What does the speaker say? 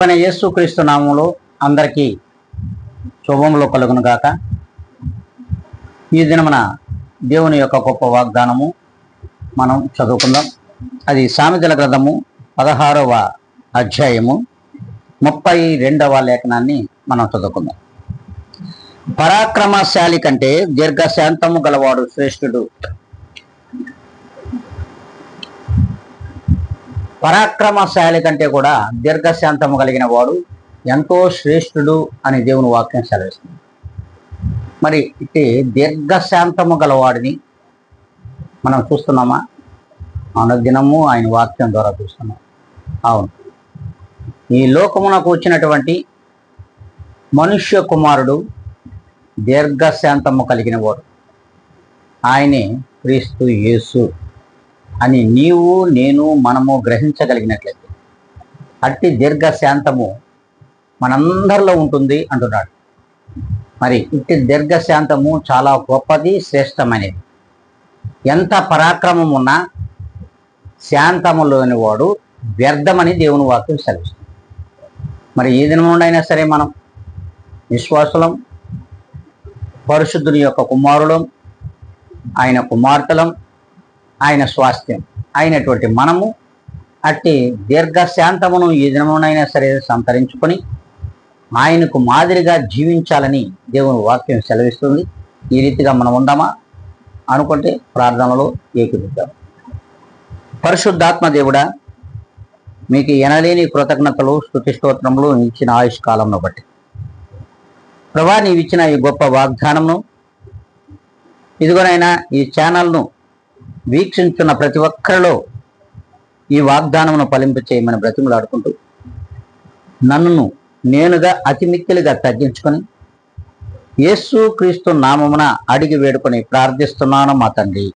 మన యేసుక్రీస్తు నామములో అందరికీ శుభములు కలుగును గాక. ఈ దినమున దేవుని యొక్క గొప్ప వాగ్దానము మనం చదువుకుందాం. అది సామెతల గ్రంథము 16వ అధ్యాయము 32వ లేఖనాన్ని మనం చదువుకుందాం. పరాక్రమశాలి కంటే దీర్ఘశాంతము గలవాడు శ్రేష్ఠుడు. పరాక్రమశాలి కంటే కూడా దీర్ఘశాంతము కలిగిన వాడు ఎంతో శ్రేష్ఠుడు అని దేవుని వాక్యం సెలవిస్తుంది. మరి ఇట్టి దీర్ఘశాంతము గలవాడిని మనం చూస్తున్నామా? అనుదినము ఆయన వాక్యం ద్వారా చూస్తున్నాం. అవును, ఈ లోకమునకు వచ్చినటువంటి మనుష్య కుమారుడు దీర్ఘశాంతము కలిగిన వాడు. ఆయనే క్రీస్తు యేసు అని నీవు నేను మనము గ్రహించగలిగినట్లయితే అట్టి దీర్ఘశాంతము మనందరిలో ఉంటుంది అంటున్నాడు. మరి ఇట్టి దీర్ఘశాంతము చాలా గొప్పది, శ్రేష్టమైనది. ఎంత పరాక్రమం ఉన్నా శాంతము లేని వాడు వ్యర్థమని దేవుని వాక్యం సెలవిస్తుంది. మరి ఏ దినం నుండైనా సరే మనం విశ్వాసులం, పరిశుద్ధుని యొక్క కుమారులం, ఆయన కుమార్తెలం, ఆయన స్వాస్థ్యం అయినటువంటి మనము అట్టి దీర్ఘశాంతమును ఈ దినమునైనా సరే సంతరించుకొని ఆయనకు మాదిరిగా జీవించాలని దేవుని వాక్యం సెలవిస్తుంది. ఈ రీతిగా మనం ఉందామా అనుకుంటే ప్రార్థనలో ఏకీభవిద్దాం. పరిశుద్ధాత్మ దేవుడా, మీకు ఎనలేని కృతజ్ఞతలు, స్తుతి స్తోత్రములు ఇచ్చిన ఆయుష్ కాలంను బట్టి. ప్రభా, నీవిచ్చిన ఈ గొప్ప వాగ్దానమును ఇదిగోనైనా ఈ ఛానల్ను వీక్షించున్న ప్రతి ఒక్కరిలో ఈ వాగ్దానమును ఫలింప చేయమని బ్రతిమలాడుకుంటూ నన్ను నేనుగా అతి మిక్కిలిగా తగ్గించుకొని యేసు క్రీస్తు నామమున అడిగి వేడుకొని ప్రార్థిస్తున్నాను మా తండ్రి.